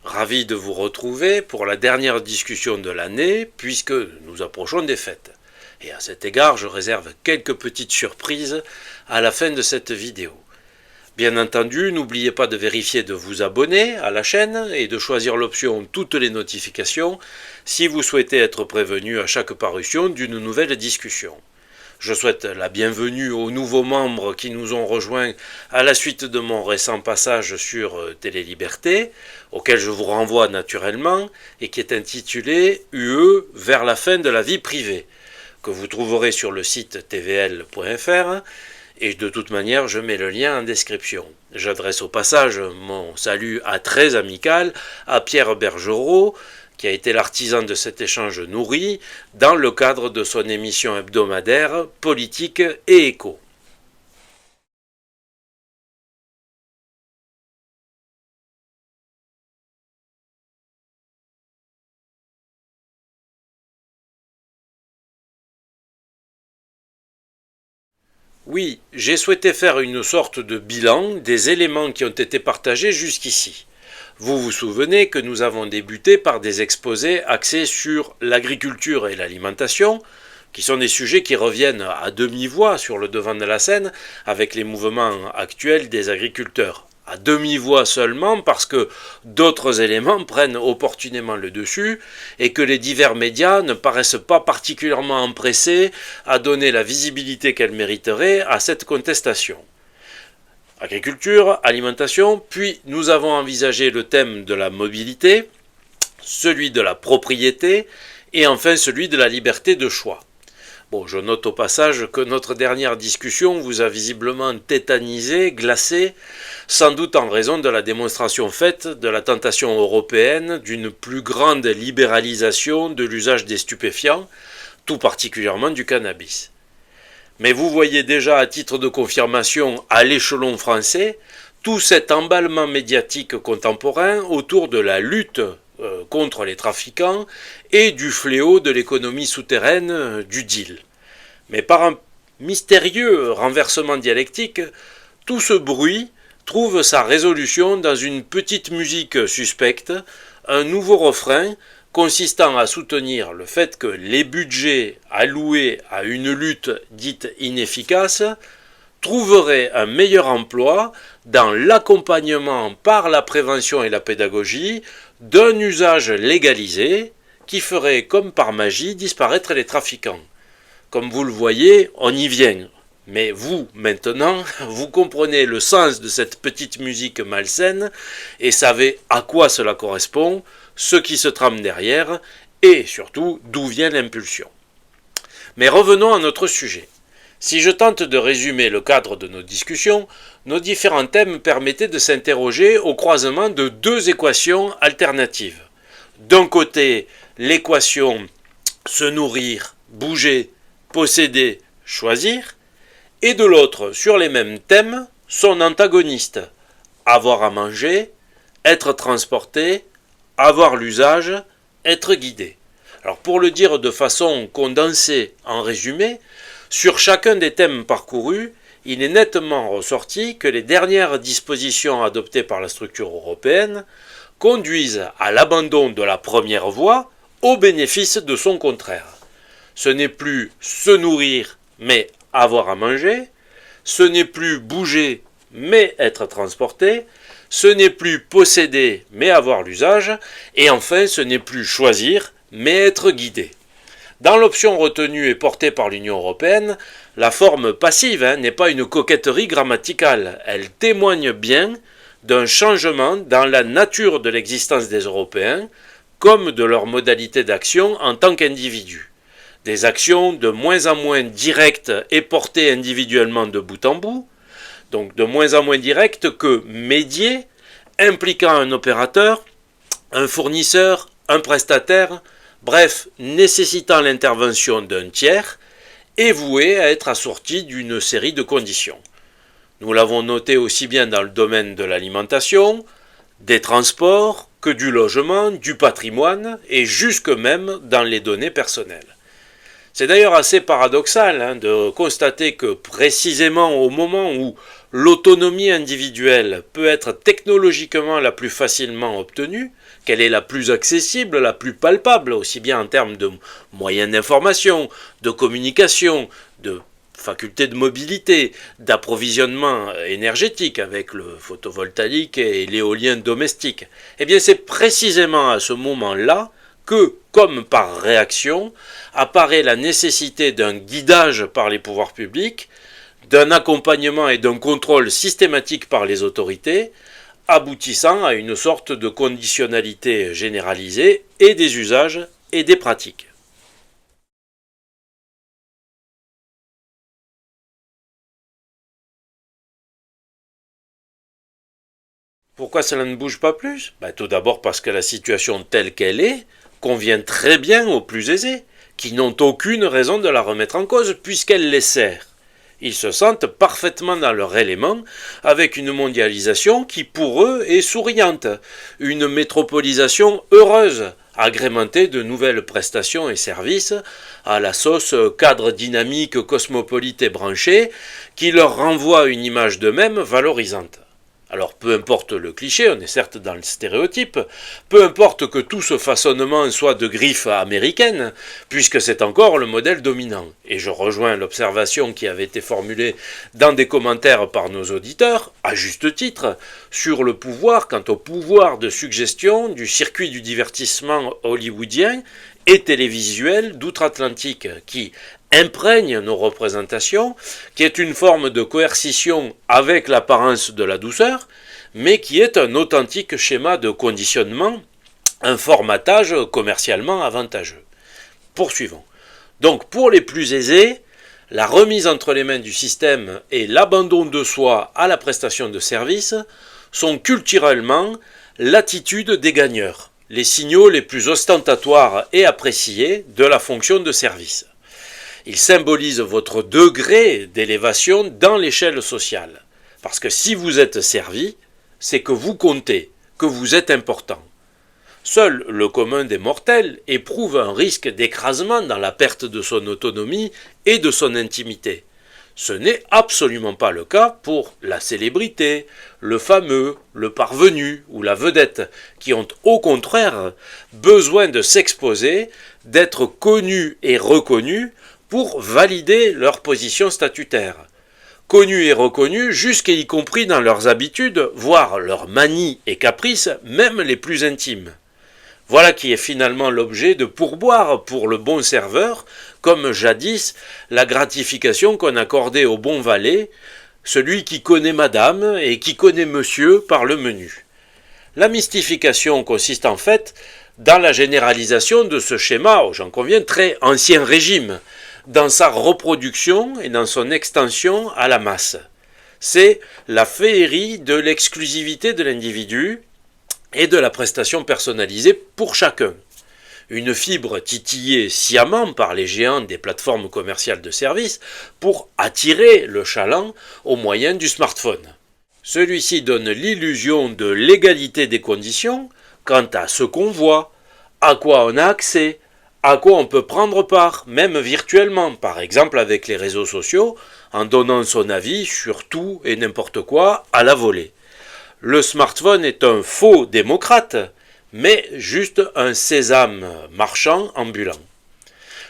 Ravi de vous retrouver pour la dernière discussion de l'année puisque nous approchons des fêtes. Et à cet égard, je réserve quelques petites surprises à la fin de cette vidéo. Bien entendu, n'oubliez pas de vérifier de vous abonner à la chaîne et de choisir l'option toutes les notifications si vous souhaitez être prévenu à chaque parution d'une nouvelle discussion. Je souhaite la bienvenue aux nouveaux membres qui nous ont rejoints à la suite de mon récent passage sur Télé-Liberté, auquel je vous renvoie naturellement, et qui est intitulé UE vers la fin de la vie privée, que vous trouverez sur le site tvl.fr, et de toute manière je mets le lien en description. J'adresse au passage mon salut très amical à Pierre Bergerot, qui a été l'artisan de cet échange nourri dans le cadre de son émission hebdomadaire Politique et Éco. Oui, j'ai souhaité faire une sorte de bilan des éléments qui ont été partagés jusqu'ici. Vous vous souvenez que nous avons débuté par des exposés axés sur l'agriculture et l'alimentation, qui sont des sujets qui reviennent à demi-voix sur le devant de la scène avec les mouvements actuels des agriculteurs. À demi-voix seulement parce que d'autres éléments prennent opportunément le dessus et que les divers médias ne paraissent pas particulièrement empressés à donner la visibilité qu'elle mériterait à cette contestation. Agriculture, alimentation, puis nous avons envisagé le thème de la mobilité, celui de la propriété et enfin celui de la liberté de choix. Bon, je note au passage que notre dernière discussion vous a visiblement tétanisé, glacé, sans doute en raison de la démonstration faite de la tentation européenne d'une plus grande libéralisation de l'usage des stupéfiants, tout particulièrement du cannabis. Mais vous voyez déjà à titre de confirmation à l'échelon français tout cet emballement médiatique contemporain autour de la lutte contre les trafiquants et du fléau de l'économie souterraine du deal. Mais par un mystérieux renversement dialectique, tout ce bruit trouve sa résolution dans une petite musique suspecte, un nouveau refrain consistant à soutenir le fait que les budgets alloués à une lutte dite inefficace trouveraient un meilleur emploi dans l'accompagnement par la prévention et la pédagogie d'un usage légalisé qui ferait comme par magie disparaître les trafiquants. Comme vous le voyez, on y vient. Mais vous, maintenant, vous comprenez le sens de cette petite musique malsaine et savez à quoi cela correspond, ce qui se trame derrière et surtout d'où vient l'impulsion. Mais revenons à notre sujet. Si je tente de résumer le cadre de nos discussions, nos différents thèmes permettaient de s'interroger au croisement de deux équations alternatives. D'un côté, l'équation se nourrir, bouger, posséder, choisir, et de l'autre, sur les mêmes thèmes, son antagoniste, avoir à manger, être transporté, avoir l'usage, être guidé. Alors pour le dire de façon condensée en résumé, sur chacun des thèmes parcourus, il est nettement ressorti que les dernières dispositions adoptées par la structure européenne conduisent à l'abandon de la première voie au bénéfice de son contraire. Ce n'est plus se nourrir, mais avoir à manger, ce n'est plus bouger, mais être transporté, ce n'est plus posséder, mais avoir l'usage, et enfin ce n'est plus choisir, mais être guidé. Dans l'option retenue et portée par l'Union européenne, la forme passive n'est pas une coquetterie grammaticale, elle témoigne bien d'un changement dans la nature de l'existence des Européens, comme de leur modalité d'action en tant qu'individus. Des actions de moins en moins directes et portées individuellement de bout en bout, donc de moins en moins directes que médiées, impliquant un opérateur, un fournisseur, un prestataire, bref, nécessitant l'intervention d'un tiers et vouées à être assorties d'une série de conditions. Nous l'avons noté aussi bien dans le domaine de l'alimentation, des transports, que du logement, du patrimoine et jusque même dans les données personnelles. C'est d'ailleurs assez paradoxal de constater que précisément au moment où l'autonomie individuelle peut être technologiquement la plus facilement obtenue, qu'elle est la plus accessible, la plus palpable, aussi bien en termes de moyens d'information, de communication, de faculté de mobilité, d'approvisionnement énergétique avec le photovoltaïque et l'éolien domestique. Eh bien, c'est précisément à ce moment-là que, comme par réaction, apparaît la nécessité d'un guidage par les pouvoirs publics, d'un accompagnement et d'un contrôle systématique par les autorités, aboutissant à une sorte de conditionnalité généralisée et des usages et des pratiques. Pourquoi cela ne bouge pas plus? Tout d'abord parce que la situation telle qu'elle est convient très bien aux plus aisés, qui n'ont aucune raison de la remettre en cause puisqu'elle les sert. Ils se sentent parfaitement dans leur élément avec une mondialisation qui pour eux est souriante, une métropolisation heureuse, agrémentée de nouvelles prestations et services à la sauce cadre dynamique, cosmopolite et branché qui leur renvoie une image d'eux-mêmes valorisante. Alors peu importe le cliché, on est certes dans le stéréotype, peu importe que tout ce façonnement soit de griffe américaine, puisque c'est encore le modèle dominant. Et je rejoins l'observation qui avait été formulée dans des commentaires par nos auditeurs, à juste titre, sur le pouvoir, quant au pouvoir de suggestion du circuit du divertissement hollywoodien et télévisuel d'outre-Atlantique, qui imprègne nos représentations, qui est une forme de coercition avec l'apparence de la douceur, mais qui est un authentique schéma de conditionnement, un formatage commercialement avantageux. Poursuivons. Donc pour les plus aisés, la remise entre les mains du système et l'abandon de soi à la prestation de services sont culturellement l'attitude des gagneurs, les signaux les plus ostentatoires et appréciés de la fonction de service. Il symbolise votre degré d'élévation dans l'échelle sociale. Parce que si vous êtes servi, c'est que vous comptez, que vous êtes important. Seul le commun des mortels éprouve un risque d'écrasement dans la perte de son autonomie et de son intimité. Ce n'est absolument pas le cas pour la célébrité, le fameux, le parvenu ou la vedette, qui ont au contraire besoin de s'exposer, d'être connus et reconnus pour valider leur position statutaire. Connus et reconnus jusqu'à y compris dans leurs habitudes, voire leurs manies et caprices, même les plus intimes. Voilà qui est finalement l'objet de pourboire pour le bon serveur, comme jadis la gratification qu'on accordait au bon valet, celui qui connaît madame et qui connaît monsieur par le menu. La mystification consiste en fait dans la généralisation de ce schéma, j'en conviens, très ancien régime, dans sa reproduction et dans son extension à la masse. C'est la féerie de l'exclusivité de l'individu et de la prestation personnalisée pour chacun. Une fibre titillée sciemment par les géants des plateformes commerciales de services pour attirer le chaland au moyen du smartphone. Celui-ci donne l'illusion de l'égalité des conditions quant à ce qu'on voit, à quoi on a accès, à quoi on peut prendre part, même virtuellement, par exemple avec les réseaux sociaux, en donnant son avis sur tout et n'importe quoi à la volée. Le smartphone est un faux démocrate, mais juste un sésame marchand ambulant.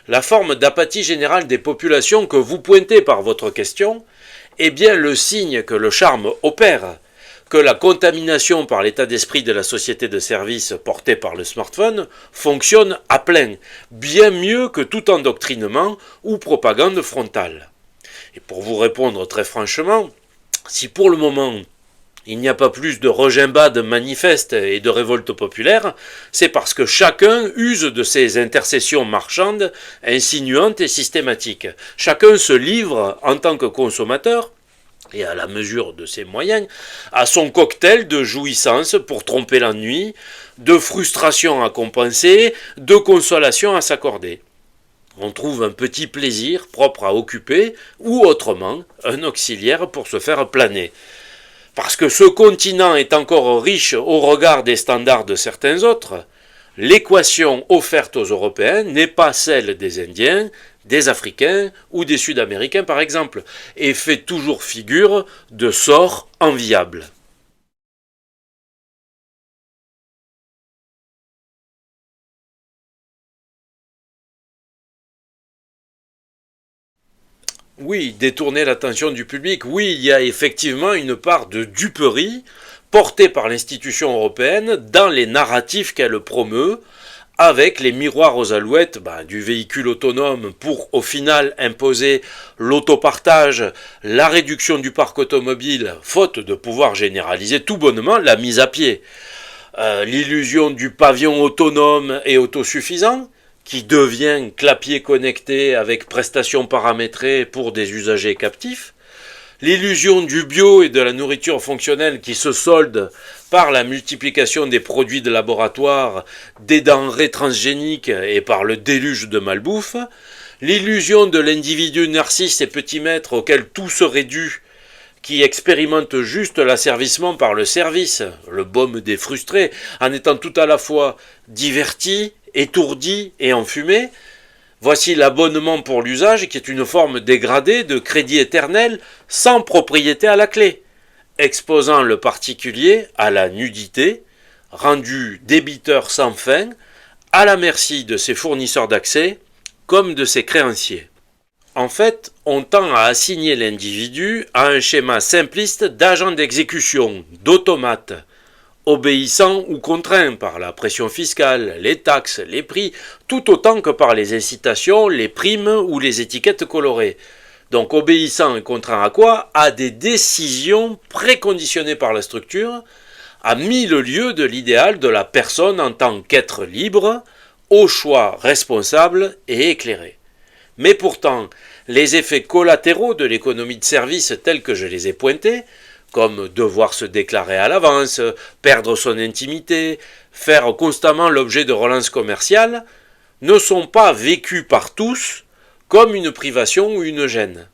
La forme d'apathie générale des populations que vous pointez par votre question est bien le signe que le charme opère, que la contamination par l'état d'esprit de la société de services portée par le smartphone fonctionne à plein, bien mieux que tout endoctrinement ou propagande frontale. Et pour vous répondre très franchement, si pour le moment il n'y a pas plus de regimbades manifestes et de révoltes populaires, c'est parce que chacun use de ces intercessions marchandes, insinuantes et systématiques. Chacun se livre en tant que consommateur, et à la mesure de ses moyens, à son cocktail de jouissance pour tromper l'ennui, de frustration à compenser, de consolation à s'accorder. On trouve un petit plaisir propre à occuper, ou autrement, un auxiliaire pour se faire planer. Parce que ce continent est encore riche au regard des standards de certains autres, l'équation offerte aux Européens n'est pas celle des Indiens, des Africains ou des Sud-Américains par exemple, et fait toujours figure de sort enviable. Oui, détourner l'attention du public, oui, il y a effectivement une part de duperie portée par l'institution européenne dans les narratifs qu'elle promeut, avec les miroirs aux alouettes du véhicule autonome pour au final imposer l'autopartage, la réduction du parc automobile, faute de pouvoir généraliser tout bonnement la mise à pied. L'illusion du pavillon autonome et autosuffisant, qui devient clapier connecté avec prestations paramétrées pour des usagers captifs, l'illusion du bio et de la nourriture fonctionnelle qui se solde par la multiplication des produits de laboratoire, des denrées transgéniques et par le déluge de malbouffe, l'illusion de l'individu narcisse et petit maître auquel tout serait dû, qui expérimente juste l'asservissement par le service, le baume des frustrés, en étant tout à la fois diverti, étourdi et enfumé. Voici l'abonnement pour l'usage qui est une forme dégradée de crédit éternel sans propriété à la clé, exposant le particulier à la nudité, rendu débiteur sans fin, à la merci de ses fournisseurs d'accès comme de ses créanciers. En fait, on tend à assigner l'individu à un schéma simpliste d'agent d'exécution, d'automate, obéissant ou contraint par la pression fiscale, les taxes, les prix, tout autant que par les incitations, les primes ou les étiquettes colorées. Donc obéissant et contraint à quoi? À des décisions préconditionnées par la structure, à mille lieues de l'idéal de la personne en tant qu'être libre, au choix responsable et éclairé. Mais pourtant, les effets collatéraux de l'économie de service tels que je les ai pointés, comme devoir se déclarer à l'avance, perdre son intimité, faire constamment l'objet de relances commerciales, ne sont pas vécus par tous comme une privation ou une gêne.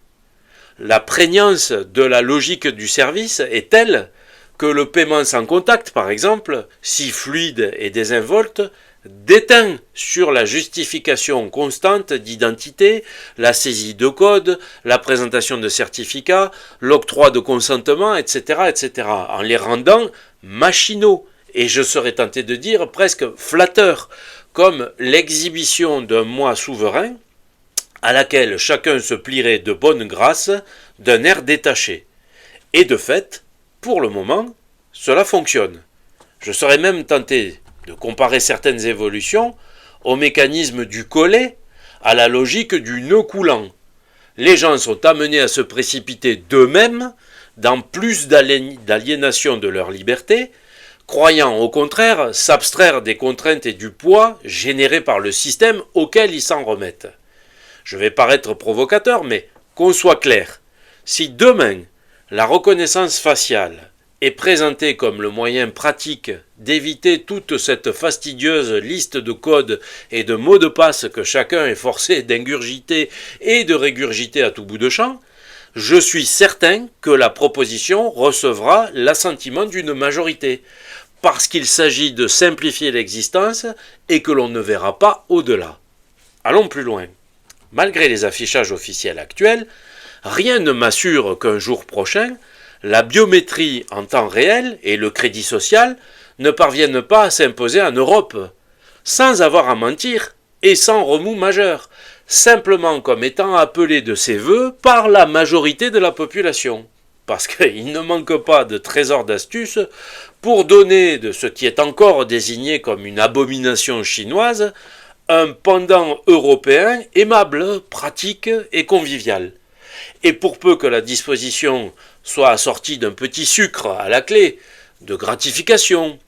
La prégnance de la logique du service est telle que le paiement sans contact, par exemple, si fluide et désinvolte, déteint sur la justification constante d'identité, la saisie de code, la présentation de certificats, l'octroi de consentement, etc., en les rendant machinaux, et je serais tenté de dire presque flatteurs, comme l'exhibition d'un moi souverain, à laquelle chacun se plierait de bonne grâce, d'un air détaché. Et de fait, pour le moment, cela fonctionne. Je serais même tenté de comparer certaines évolutions au mécanisme du collet, à la logique du nœud coulant. Les gens sont amenés à se précipiter d'eux-mêmes dans plus d'aliénation de leur liberté, croyant au contraire s'abstraire des contraintes et du poids générés par le système auquel ils s'en remettent. Je vais paraître provocateur, mais qu'on soit clair, si demain la reconnaissance faciale est présentée comme le moyen pratique d'éviter toute cette fastidieuse liste de codes et de mots de passe que chacun est forcé d'ingurgiter et de régurgiter à tout bout de champ, je suis certain que la proposition recevra l'assentiment d'une majorité, parce qu'il s'agit de simplifier l'existence et que l'on ne verra pas au-delà. Allons plus loin. Malgré les affichages officiels actuels, rien ne m'assure qu'un jour prochain, la biométrie en temps réel et le crédit social ne parviennent pas à s'imposer en Europe, sans avoir à mentir et sans remous majeur, simplement comme étant appelés de ses voeux par la majorité de la population. Parce qu'il ne manque pas de trésors d'astuces pour donner de ce qui est encore désigné comme une abomination chinoise un pendant européen aimable, pratique et convivial. Et pour peu que la disposition soit assortie d'un petit sucre à la clé, de gratification,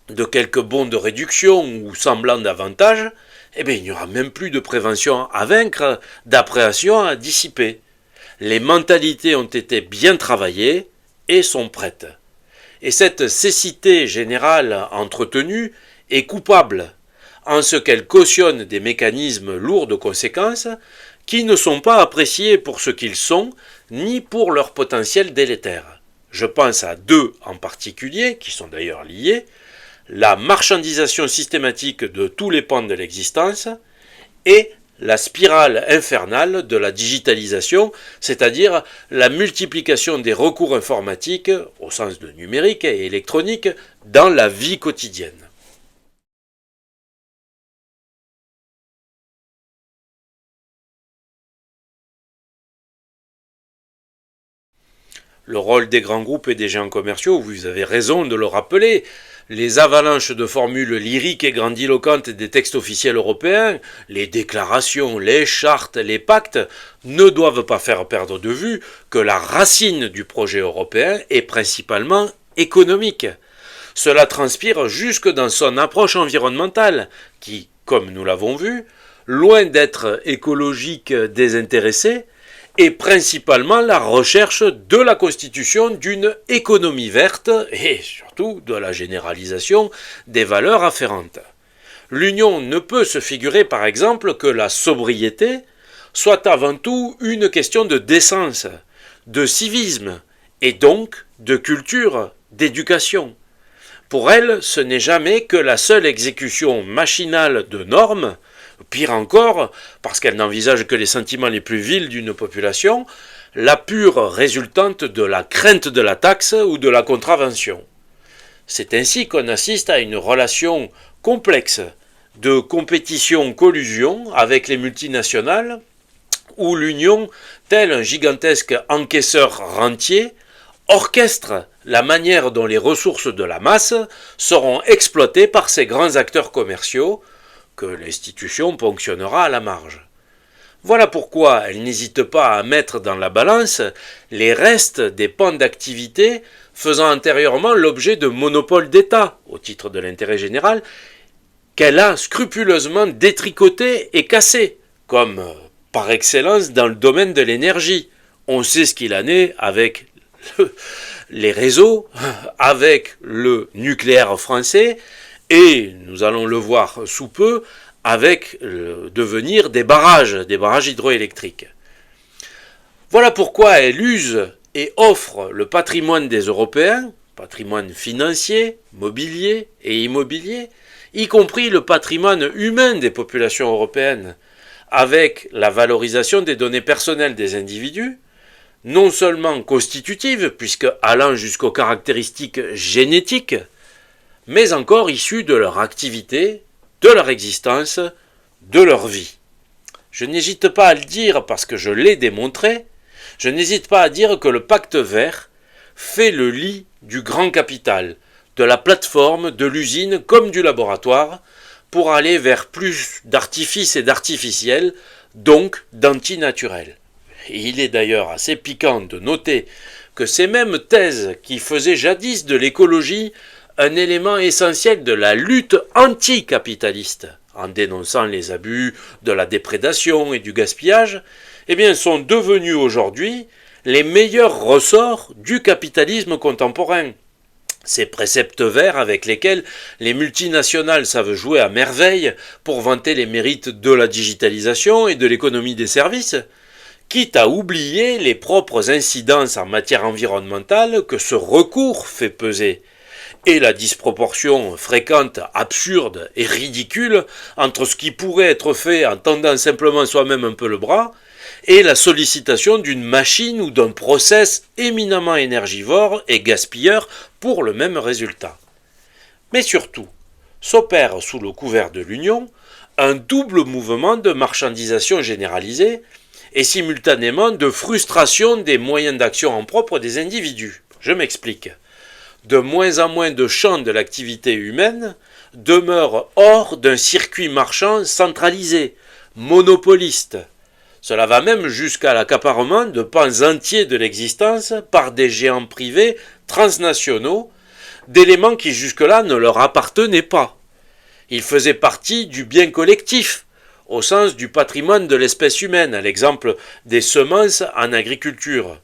de quelques bons de réduction ou semblant d'avantage, il n'y aura même plus de prévention à vaincre, d'appréhension à dissiper. Les mentalités ont été bien travaillées et sont prêtes. Et cette cécité générale entretenue est coupable, en ce qu'elle cautionne des mécanismes lourds de conséquences qui ne sont pas appréciés pour ce qu'ils sont, ni pour leur potentiel délétère. Je pense à deux en particulier, qui sont d'ailleurs liés, la marchandisation systématique de tous les pans de l'existence et la spirale infernale de la digitalisation, c'est-à-dire la multiplication des recours informatiques, au sens de numérique et électronique, dans la vie quotidienne. Le rôle des grands groupes et des géants commerciaux, vous avez raison de le rappeler, les avalanches de formules lyriques et grandiloquentes des textes officiels européens, les déclarations, les chartes, les pactes, ne doivent pas faire perdre de vue que la racine du projet européen est principalement économique. Cela transpire jusque dans son approche environnementale, qui, comme nous l'avons vu, loin d'être écologique désintéressée, est principalement la recherche de la constitution d'une économie verte et surtout de la généralisation des valeurs afférentes. L'Union ne peut se figurer par exemple que la sobriété soit avant tout une question de décence, de civisme et donc de culture, d'éducation. Pour elle, ce n'est jamais que la seule exécution machinale de normes, pire encore, parce qu'elle n'envisage que les sentiments les plus vils d'une population, la pure résultante de la crainte de la taxe ou de la contravention. C'est ainsi qu'on assiste à une relation complexe de compétition-collusion avec les multinationales, où l'Union, tel un gigantesque encaisseur rentier, orchestre la manière dont les ressources de la masse seront exploitées par ces grands acteurs commerciaux, que l'institution ponctionnera à la marge. Voilà pourquoi elle n'hésite pas à mettre dans la balance les restes des pans d'activité faisant antérieurement l'objet de monopoles d'État, au titre de l'intérêt général, qu'elle a scrupuleusement détricotés et cassés, comme par excellence dans le domaine de l'énergie. On sait ce qu'il en est avec les réseaux, avec le nucléaire français, et nous allons le voir sous peu avec le devenir des barrages hydroélectriques. Voilà pourquoi elle use et offre le patrimoine des Européens, patrimoine financier, mobilier et immobilier, y compris le patrimoine humain des populations européennes, avec la valorisation des données personnelles des individus, non seulement constitutives, puisque allant jusqu'aux caractéristiques génétiques, mais encore issus de leur activité, de leur existence, de leur vie. Je n'hésite pas à le dire parce que je l'ai démontré, je n'hésite pas à dire que le pacte vert fait le lit du grand capital, de la plateforme, de l'usine comme du laboratoire, pour aller vers plus d'artifice et d'artificiel, donc d'antinaturel. Il est d'ailleurs assez piquant de noter que ces mêmes thèses qui faisaient jadis de l'écologie un élément essentiel de la lutte anticapitaliste, en dénonçant les abus de la déprédation et du gaspillage, sont devenus aujourd'hui les meilleurs ressorts du capitalisme contemporain. Ces préceptes verts avec lesquels les multinationales savent jouer à merveille pour vanter les mérites de la digitalisation et de l'économie des services, quitte à oublier les propres incidences en matière environnementale que ce recours fait peser, et la disproportion fréquente, absurde et ridicule entre ce qui pourrait être fait en tendant simplement soi-même un peu le bras et la sollicitation d'une machine ou d'un process éminemment énergivore et gaspilleur pour le même résultat. Mais surtout, s'opère sous le couvert de l'Union un double mouvement de marchandisation généralisée et simultanément de frustration des moyens d'action en propre des individus. Je m'explique. De moins en moins de champs de l'activité humaine demeurent hors d'un circuit marchand centralisé, monopoliste. Cela va même jusqu'à l'accaparement de pans entiers de l'existence par des géants privés transnationaux, d'éléments qui jusque-là ne leur appartenaient pas. Ils faisaient partie du bien collectif, au sens du patrimoine de l'espèce humaine, à l'exemple des semences en agriculture,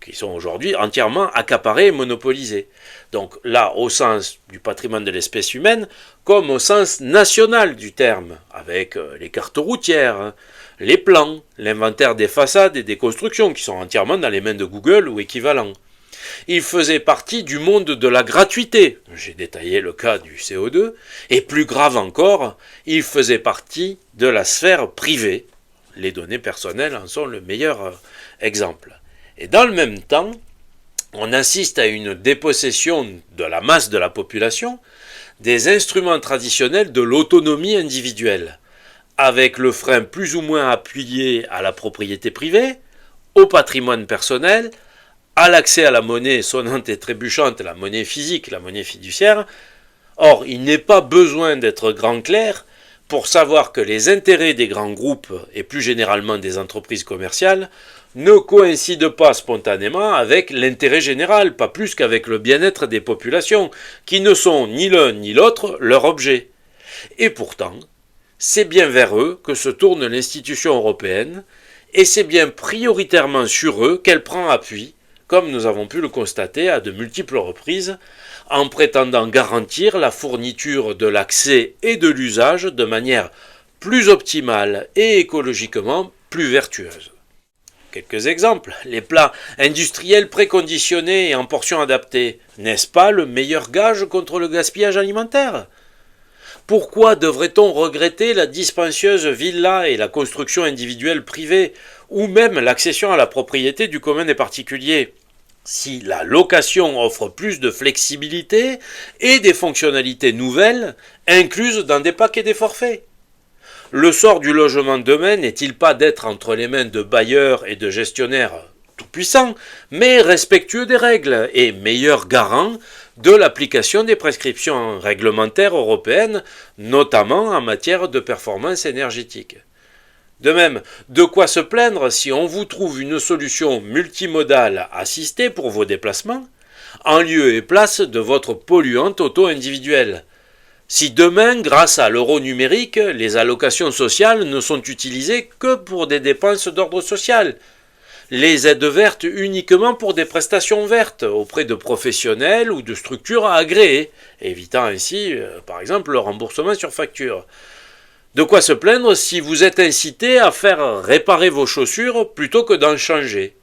qui sont aujourd'hui entièrement accaparés et monopolisés. Donc là, au sens du patrimoine de l'espèce humaine, comme au sens national du terme, avec les cartes routières, les plans, l'inventaire des façades et des constructions, qui sont entièrement dans les mains de Google ou équivalents. Il faisait partie du monde de la gratuité, j'ai détaillé le cas du CO2, et plus grave encore, il faisait partie de la sphère privée. Les données personnelles en sont le meilleur exemple. Et dans le même temps, on assiste à une dépossession de la masse de la population des instruments traditionnels de l'autonomie individuelle, avec le frein plus ou moins appuyé à la propriété privée, au patrimoine personnel, à l'accès à la monnaie sonnante et trébuchante, la monnaie physique, la monnaie fiduciaire. Or, il n'est pas besoin d'être grand clair pour savoir que les intérêts des grands groupes et plus généralement des entreprises commerciales ne coïncident pas spontanément avec l'intérêt général, pas plus qu'avec le bien-être des populations, qui ne sont ni l'un ni l'autre leur objet. Et pourtant, c'est bien vers eux que se tourne l'institution européenne, et c'est bien prioritairement sur eux qu'elle prend appui, comme nous avons pu le constater à de multiples reprises, en prétendant garantir la fourniture de l'accès et de l'usage de manière plus optimale et écologiquement plus vertueuse. Quelques exemples. Les plats industriels préconditionnés et en portions adaptées, n'est-ce pas le meilleur gage contre le gaspillage alimentaire ? Pourquoi devrait-on regretter la dispendieuse villa et la construction individuelle privée, ou même l'accession à la propriété du commun des particuliers, si la location offre plus de flexibilité et des fonctionnalités nouvelles, incluses dans des packs et des forfaits ? Le sort du logement demain n'est-il pas d'être entre les mains de bailleurs et de gestionnaires tout-puissants, mais respectueux des règles et meilleurs garants de l'application des prescriptions réglementaires européennes, notamment en matière de performance énergétique. De même, de quoi se plaindre si on vous trouve une solution multimodale assistée pour vos déplacements, en lieu et place de votre polluante auto individuelle. Si demain, grâce à l'euro numérique, les allocations sociales ne sont utilisées que pour des dépenses d'ordre social, les aides vertes uniquement pour des prestations vertes auprès de professionnels ou de structures à agréer, évitant ainsi, par exemple, le remboursement sur facture. De quoi se plaindre si vous êtes incité à faire réparer vos chaussures plutôt que d'en changer.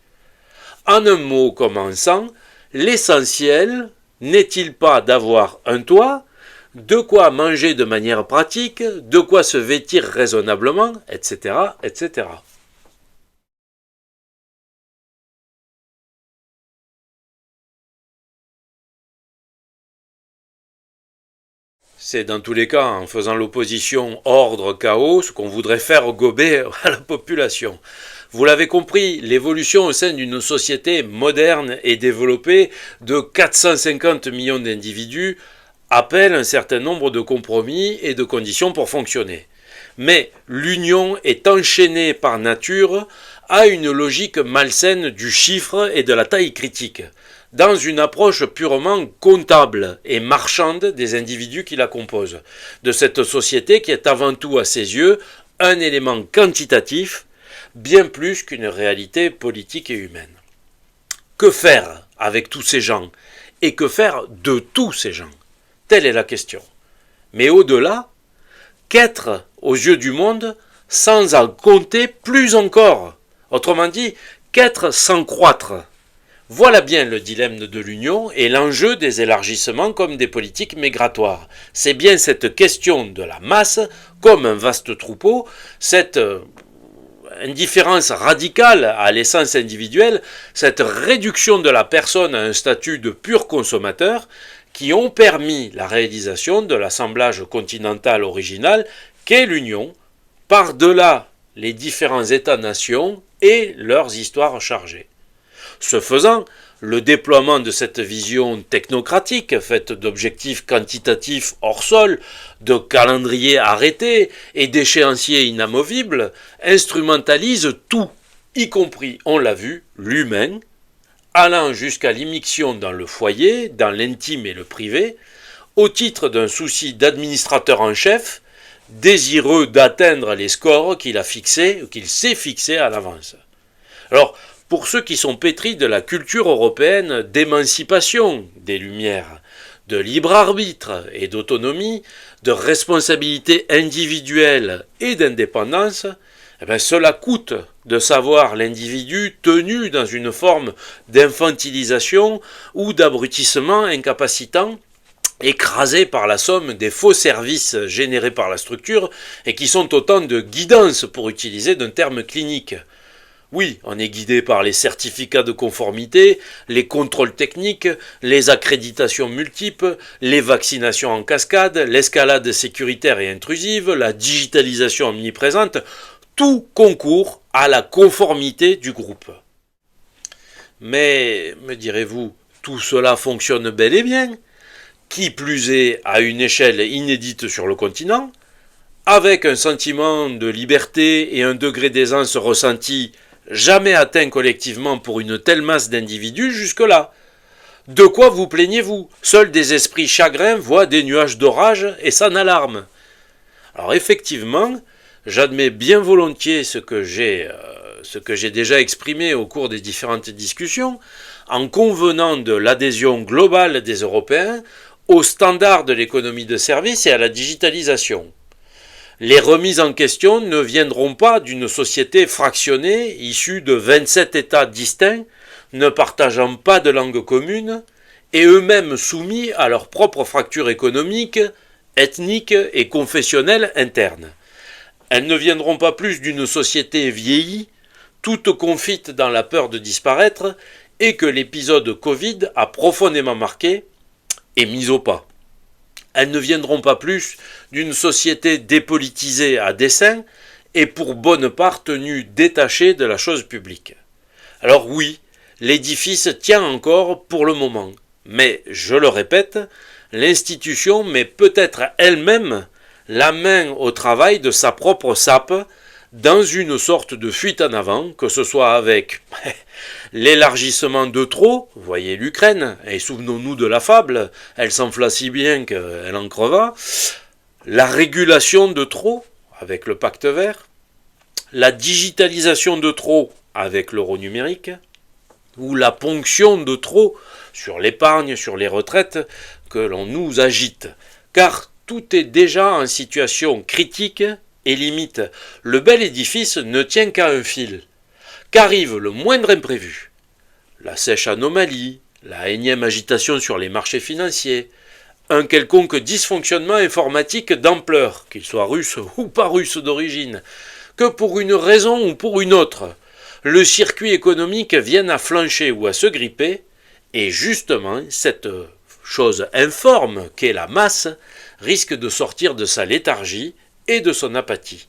En un mot commençant, l'essentiel n'est-il pas d'avoir un toit, de quoi manger de manière pratique, de quoi se vêtir raisonnablement, etc., etc. C'est dans tous les cas en faisant l'opposition ordre-chaos ce qu'on voudrait faire gober à la population. Vous l'avez compris, l'évolution au sein d'une société moderne et développée de 450 millions d'individus appelle un certain nombre de compromis et de conditions pour fonctionner. Mais l'union est enchaînée par nature à une logique malsaine du chiffre et de la taille critique, dans une approche purement comptable et marchande des individus qui la composent, de cette société qui est avant tout à ses yeux un élément quantitatif, bien plus qu'une réalité politique et humaine. Que faire avec tous ces gens et que faire de tous ces gens ? Telle est la question. Mais au-delà, qu'être aux yeux du monde sans en compter plus encore ? Autrement dit, qu'être sans croître ? Voilà bien le dilemme de l'Union et l'enjeu des élargissements comme des politiques migratoires. C'est bien cette question de la masse, comme un vaste troupeau, cette indifférence radicale à l'essence individuelle, cette réduction de la personne à un statut de pur consommateur, qui ont permis la réalisation de l'assemblage continental original qu'est l'Union, par-delà les différents États-nations et leurs histoires chargées. Ce faisant, le déploiement de cette vision technocratique, faite d'objectifs quantitatifs hors sol, de calendriers arrêtés et d'échéanciers inamovibles, instrumentalise tout, y compris, on l'a vu, l'humain, allant jusqu'à l'immixtion dans le foyer, dans l'intime et le privé, au titre d'un souci d'administrateur en chef, désireux d'atteindre les scores qu'il a fixés, ou qu'il s'est fixés à l'avance. Alors, pour ceux qui sont pétris de la culture européenne d'émancipation des Lumières, de libre arbitre et d'autonomie, de responsabilité individuelle et d'indépendance, Eh bien, cela coûte de savoir l'individu tenu dans une forme d'infantilisation ou d'abrutissement incapacitant, écrasé par la somme des faux services générés par la structure et qui sont autant de guidances pour utiliser d'un terme clinique. Oui, on est guidé par les certificats de conformité, les contrôles techniques, les accréditations multiples, les vaccinations en cascade, l'escalade sécuritaire et intrusive, la digitalisation omniprésente, tout concourt à la conformité du groupe. Mais, me direz-vous, tout cela fonctionne bel et bien, qui plus est à une échelle inédite sur le continent, avec un sentiment de liberté et un degré d'aisance ressenti jamais atteint collectivement pour une telle masse d'individus jusque-là. De quoi vous plaignez-vous? Seuls des esprits chagrins voient des nuages d'orage et s'en alarment. Alors effectivement, j'admets bien volontiers ce que j'ai déjà exprimé au cours des différentes discussions, en convenant de l'adhésion globale des Européens aux standards de l'économie de service et à la digitalisation. Les remises en question ne viendront pas d'une société fractionnée, issue de 27 États distincts, ne partageant pas de langue commune, et eux-mêmes soumis à leurs propres fractures économiques, ethniques et confessionnelles internes. Elles ne viendront pas plus d'une société vieillie, toute confite dans la peur de disparaître, et que l'épisode Covid a profondément marqué et mis au pas. Elles ne viendront pas plus d'une société dépolitisée à dessein et pour bonne part tenue détachée de la chose publique. Alors oui, l'édifice tient encore pour le moment, mais, je le répète, l'institution met peut-être elle-même la main au travail de sa propre sape dans une sorte de fuite en avant, que ce soit avec l'élargissement de trop, voyez l'Ukraine, et souvenons-nous de la fable, elle s'enfla si bien qu'elle en creva, la régulation de trop, avec le pacte vert, la digitalisation de trop, avec l'euro numérique, ou la ponction de trop sur l'épargne, sur les retraites, que l'on nous agite, car tout est déjà en situation critique et limite. Le bel édifice ne tient qu'à un fil. Qu'arrive le moindre imprévu, la sèche anomalie, la énième agitation sur les marchés financiers, un quelconque dysfonctionnement informatique d'ampleur, qu'il soit russe ou pas russe d'origine, que pour une raison ou pour une autre, le circuit économique vienne à flancher ou à se gripper, et justement cette chose informe qu'est la masse risque de sortir de sa léthargie et de son apathie.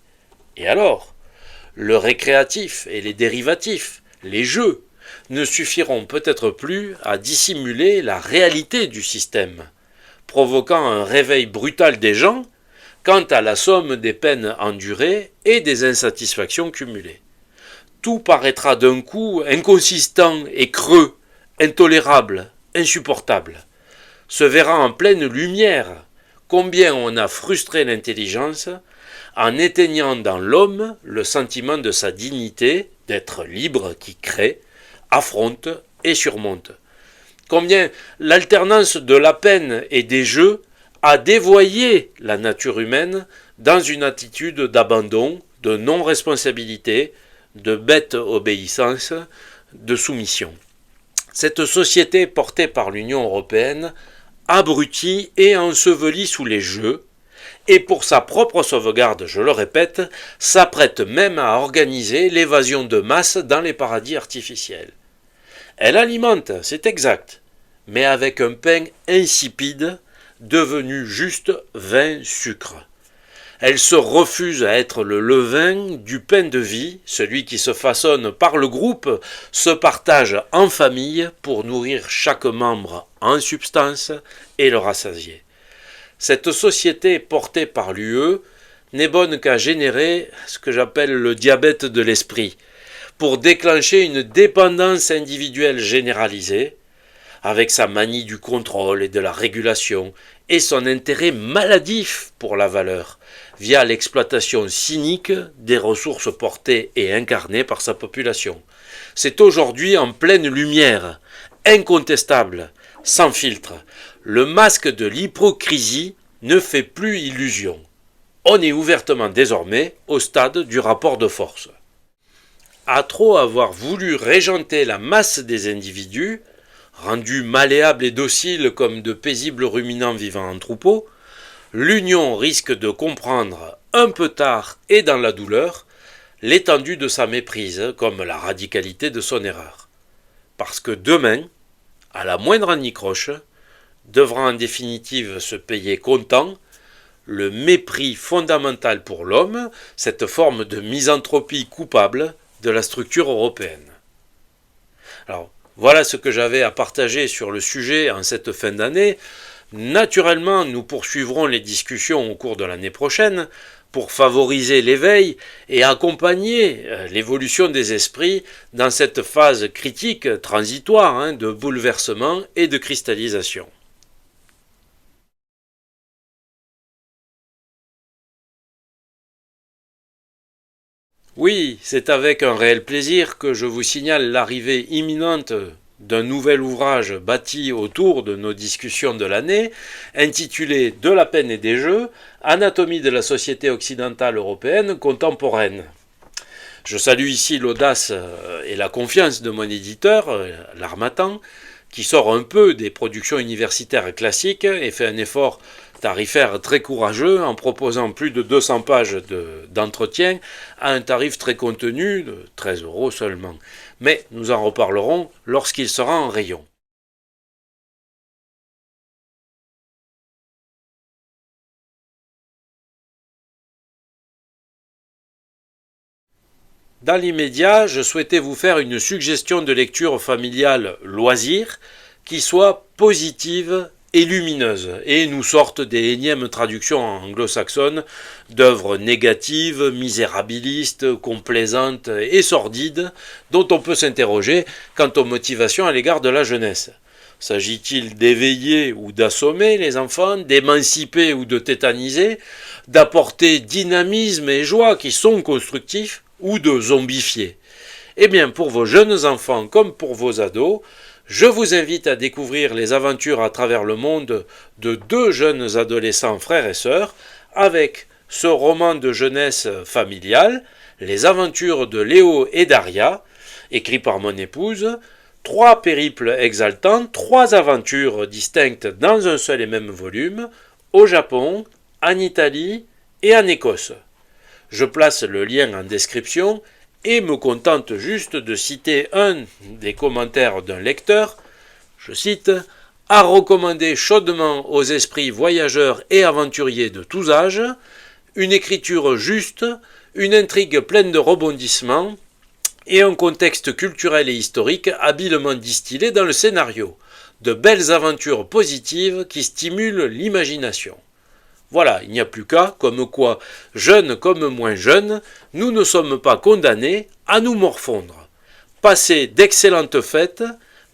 Et alors, le récréatif et les dérivatifs, les jeux, ne suffiront peut-être plus à dissimuler la réalité du système, provoquant un réveil brutal des gens quant à la somme des peines endurées et des insatisfactions cumulées. Tout paraîtra d'un coup inconsistant et creux, intolérable, insupportable. Se verra en pleine lumière combien on a frustré l'intelligence en éteignant dans l'homme le sentiment de sa dignité, d'être libre qui crée, affronte et surmonte. Combien l'alternance de la peine et des jeux a dévoyé la nature humaine dans une attitude d'abandon, de non-responsabilité, de bête obéissance, de soumission. Cette société portée par l'Union européenne abrutit et ensevelit sous les jeux, et pour sa propre sauvegarde, je le répète, s'apprête même à organiser l'évasion de masse dans les paradis artificiels. Elle alimente, c'est exact, mais avec un pain insipide, devenu juste vin sucre. Elle se refuse à être le levain du pain de vie, celui qui se façonne par le groupe, se partage en famille pour nourrir chaque membre en substance et le rassasier. Cette société portée par l'UE n'est bonne qu'à générer ce que j'appelle le diabète de l'esprit, pour déclencher une dépendance individuelle généralisée, avec sa manie du contrôle et de la régulation, et son intérêt maladif pour la valeur, via l'exploitation cynique des ressources portées et incarnées par sa population. C'est aujourd'hui en pleine lumière, incontestable, sans filtre. Le masque de l'hypocrisie ne fait plus illusion. On est ouvertement désormais au stade du rapport de force. À trop avoir voulu régenter la masse des individus, rendus malléables et dociles comme de paisibles ruminants vivant en troupeau, l'Union risque de comprendre un peu tard et dans la douleur l'étendue de sa méprise comme la radicalité de son erreur. Parce que demain, à la moindre anicroche, devra en définitive se payer comptant le mépris fondamental pour l'homme, cette forme de misanthropie coupable de la structure européenne. Alors, voilà ce que j'avais à partager sur le sujet en cette fin d'année. Naturellement, nous poursuivrons les discussions au cours de l'année prochaine pour favoriser l'éveil et accompagner l'évolution des esprits dans cette phase critique transitoire de bouleversement et de cristallisation. Oui, c'est avec un réel plaisir que je vous signale l'arrivée imminente d'un nouvel ouvrage bâti autour de nos discussions de l'année, intitulé De la peine et des jeux, Anatomie de la société occidentale européenne contemporaine. Je salue ici l'audace et la confiance de mon éditeur, l'Harmattan, qui sort un peu des productions universitaires classiques et fait un effort tarifaire très courageux en proposant plus de 200 pages d'entretien à un tarif très contenu de 13 € seulement. Mais nous en reparlerons lorsqu'il sera en rayon. Dans l'immédiat, je souhaitais vous faire une suggestion de lecture familiale loisir qui soit positive et lumineuse et nous sorte des énièmes traductions anglo-saxonnes d'œuvres négatives, misérabilistes, complaisantes et sordides dont on peut s'interroger quant aux motivations à l'égard de la jeunesse. S'agit-il d'éveiller ou d'assommer les enfants, d'émanciper ou de tétaniser, d'apporter dynamisme et joie qui sont constructifs ou de zombifier? Eh bien, pour vos jeunes enfants comme pour vos ados, je vous invite à découvrir les aventures à travers le monde de deux jeunes adolescents frères et sœurs avec ce roman de jeunesse familiale, Les aventures de Léo et Daria, écrit par mon épouse, trois périples exaltants, trois aventures distinctes dans un seul et même volume, au Japon, en Italie et en Écosse. Je place le lien en description et me contente juste de citer un des commentaires d'un lecteur, je cite, « à recommander chaudement aux esprits voyageurs et aventuriers de tous âges, une écriture juste, une intrigue pleine de rebondissements et un contexte culturel et historique habilement distillé dans le scénario, de belles aventures positives qui stimulent l'imagination. » Voilà, il n'y a plus qu'à, comme quoi, jeunes comme moins jeunes, nous ne sommes pas condamnés à nous morfondre. Passez d'excellentes fêtes,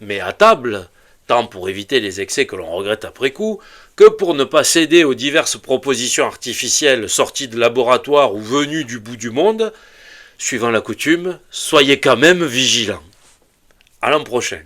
mais à table, tant pour éviter les excès que l'on regrette après coup, que pour ne pas céder aux diverses propositions artificielles sorties de laboratoire ou venues du bout du monde, suivant la coutume, soyez quand même vigilants. À l'an prochain.